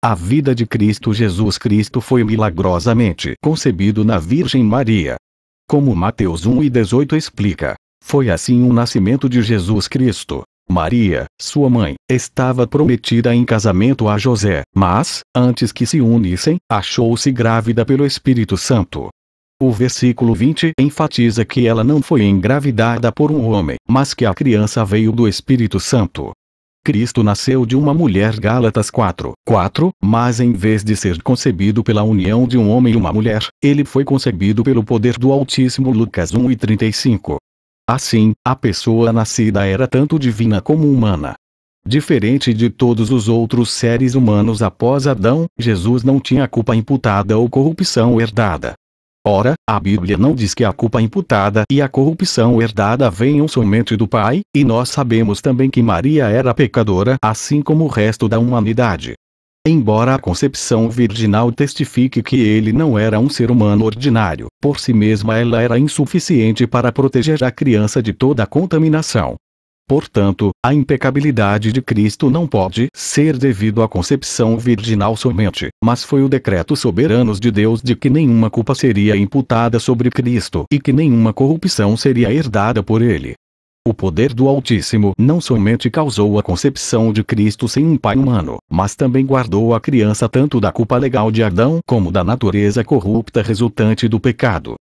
A vida de Cristo Jesus Cristo foi milagrosamente concebido na Virgem Maria. Como Mateus 1:18 explica, foi assim o nascimento de Jesus Cristo. Maria, sua mãe, estava prometida em casamento a José, mas, antes que se unissem, achou-se grávida pelo Espírito Santo. O versículo 20 enfatiza que ela não foi engravidada por um homem, mas que a criança veio do Espírito Santo. Cristo nasceu de uma mulher, Gálatas 4:4, mas em vez de ser concebido pela união de um homem e uma mulher, ele foi concebido pelo poder do Altíssimo, Lucas 1:35. Assim, a pessoa nascida era tanto divina como humana. Diferente de todos os outros seres humanos após Adão, Jesus não tinha culpa imputada ou corrupção herdada. Ora, a Bíblia não diz que a culpa imputada e a corrupção herdada venham somente do Pai, e nós sabemos também que Maria era pecadora, assim como o resto da humanidade. Embora a concepção virginal testifique que ele não era um ser humano ordinário, por si mesma ela era insuficiente para proteger a criança de toda a contaminação. Portanto, a impecabilidade de Cristo não pode ser devido à concepção virginal somente, mas foi o decreto soberano de Deus de que nenhuma culpa seria imputada sobre Cristo e que nenhuma corrupção seria herdada por ele. O poder do Altíssimo não somente causou a concepção de Cristo sem um pai humano, mas também guardou a criança tanto da culpa legal de Adão como da natureza corrupta resultante do pecado.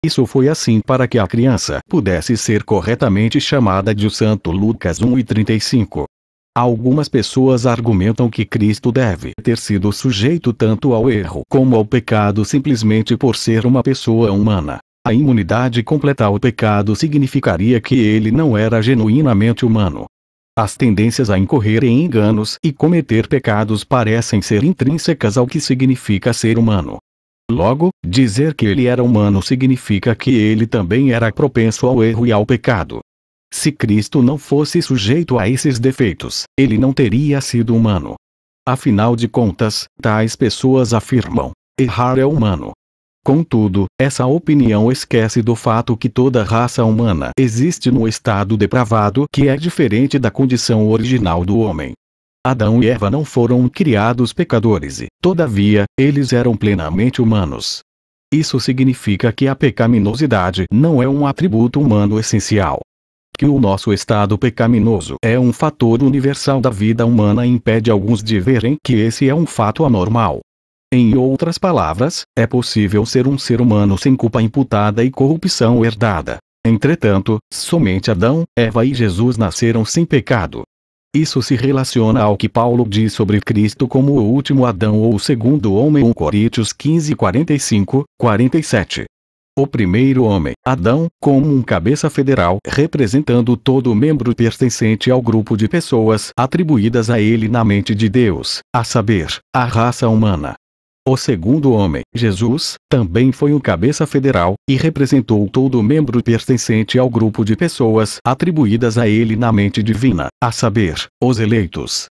Isso foi assim para que a criança pudesse ser corretamente chamada de o Santo, Lucas 1:35. Algumas pessoas argumentam que Cristo deve ter sido sujeito tanto ao erro como ao pecado simplesmente por ser uma pessoa humana. A imunidade completa ao pecado significaria que ele não era genuinamente humano. As tendências a incorrer em enganos e cometer pecados parecem ser intrínsecas ao que significa ser humano. Logo, dizer que ele era humano significa que ele também era propenso ao erro e ao pecado. Se Cristo não fosse sujeito a esses defeitos, ele não teria sido humano. Afinal de contas, tais pessoas afirmam: errar é humano. Contudo, essa opinião esquece do fato que toda raça humana existe no estado depravado que é diferente da condição original do homem. Adão e Eva não foram criados pecadores e, todavia, eles eram plenamente humanos. Isso significa que a pecaminosidade não é um atributo humano essencial. Que o nosso estado pecaminoso é um fator universal da vida humana impede alguns de verem que esse é um fato anormal. Em outras palavras, é possível ser um ser humano sem culpa imputada e corrupção herdada. Entretanto, somente Adão, Eva e Jesus nasceram sem pecado. Isso se relaciona ao que Paulo diz sobre Cristo como o último Adão ou o segundo homem, 1 Coríntios 15:45-47. O primeiro homem, Adão, como um cabeça federal representando todo membro pertencente ao grupo de pessoas atribuídas a ele na mente de Deus, a saber, a raça humana. O segundo homem, Jesus, também foi um cabeça federal, e representou todo membro pertencente ao grupo de pessoas atribuídas a ele na mente divina, a saber, os eleitos.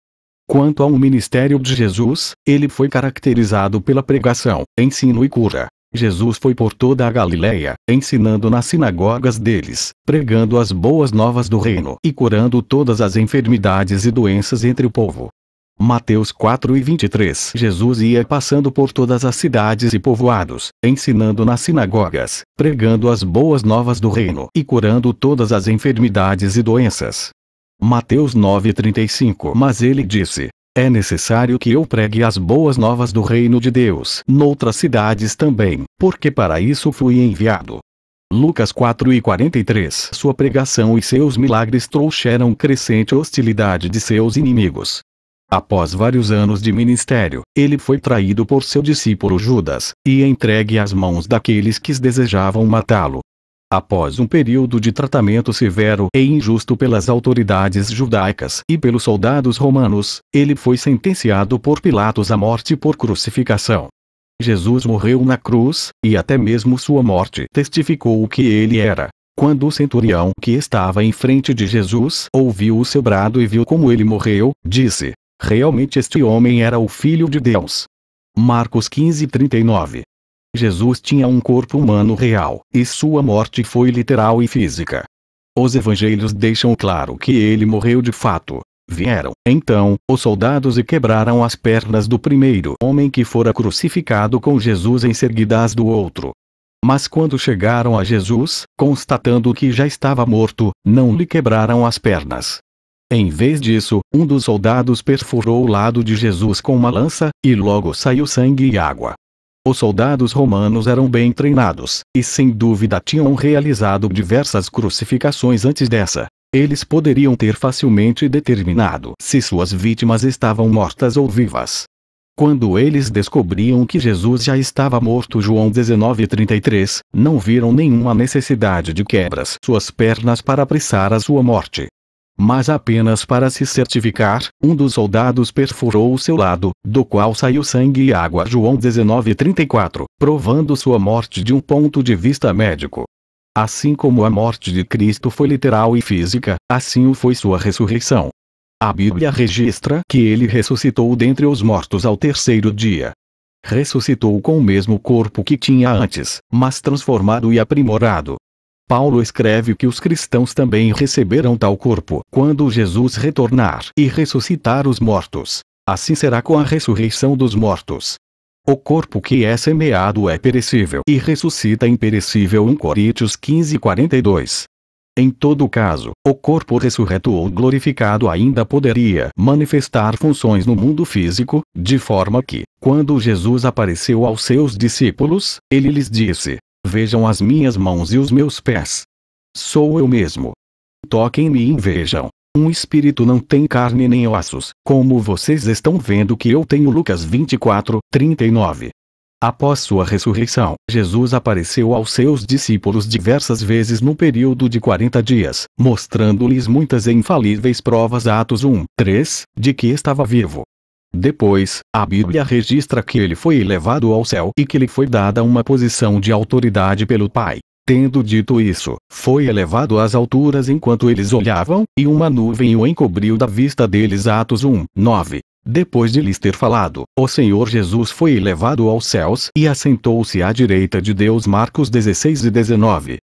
Quanto ao ministério de Jesus, ele foi caracterizado pela pregação, ensino e cura. Jesus foi por toda a Galileia, ensinando nas sinagogas deles, pregando as boas novas do reino e curando todas as enfermidades e doenças entre o povo. Mateus 4:23. Jesus ia passando por todas as cidades e povoados, ensinando nas sinagogas, pregando as boas novas do reino e curando todas as enfermidades e doenças. Mateus 9:35. Mas ele disse: é necessário que eu pregue as boas novas do reino de Deus noutras cidades também, porque para isso fui enviado. Lucas 4:43. Sua pregação e seus milagres trouxeram crescente hostilidade de seus inimigos. Após vários anos de ministério, ele foi traído por seu discípulo Judas, e entregue às mãos daqueles que desejavam matá-lo. Após um período de tratamento severo e injusto pelas autoridades judaicas e pelos soldados romanos, ele foi sentenciado por Pilatos à morte por crucificação. Jesus morreu na cruz, e até mesmo sua morte testificou o que ele era. Quando o centurião que estava em frente de Jesus ouviu o seu brado e viu como ele morreu, disse: realmente este homem era o Filho de Deus. Marcos 15:39. Jesus tinha um corpo humano real, e sua morte foi literal e física. Os evangelhos deixam claro que ele morreu de fato. Vieram, então, os soldados e quebraram as pernas do primeiro homem que fora crucificado com Jesus em seguida as do outro. Mas quando chegaram a Jesus, constatando que já estava morto, não lhe quebraram as pernas. Em vez disso, um dos soldados perfurou o lado de Jesus com uma lança, e logo saiu sangue e água. Os soldados romanos eram bem treinados, e sem dúvida tinham realizado diversas crucificações antes dessa. Eles poderiam ter facilmente determinado se suas vítimas estavam mortas ou vivas. Quando eles descobriam que Jesus já estava morto, João 19:33, não viram nenhuma necessidade de quebras suas pernas para apressar a sua morte. Mas apenas para se certificar, um dos soldados perfurou o seu lado, do qual saiu sangue e água, João 19:34, provando sua morte de um ponto de vista médico. Assim como a morte de Cristo foi literal e física, assim o foi sua ressurreição. A Bíblia registra que ele ressuscitou dentre os mortos ao terceiro dia. Ressuscitou com o mesmo corpo que tinha antes, mas transformado e aprimorado. Paulo escreve que os cristãos também receberão tal corpo quando Jesus retornar e ressuscitar os mortos. Assim será com a ressurreição dos mortos. O corpo que é semeado é perecível e ressuscita imperecível. 1 Coríntios 15:42. Em todo caso, o corpo ressurreto ou glorificado ainda poderia manifestar funções no mundo físico, de forma que, quando Jesus apareceu aos seus discípulos, ele lhes disse: "Vejam as minhas mãos e os meus pés. Sou eu mesmo. Toquem-me e vejam. Um espírito não tem carne nem ossos, como vocês estão vendo que eu tenho." Lucas 24:39. Após sua ressurreição, Jesus apareceu aos seus discípulos diversas vezes no período de 40 dias, mostrando-lhes muitas e infalíveis provas. Atos 1:3, de que estava vivo. Depois, a Bíblia registra que ele foi elevado ao céu e que lhe foi dada uma posição de autoridade pelo Pai. Tendo dito isso, foi elevado às alturas enquanto eles olhavam, e uma nuvem o encobriu da vista deles. Atos 1:9. Depois de lhes ter falado, o Senhor Jesus foi elevado aos céus e assentou-se à direita de Deus. Marcos 16:19.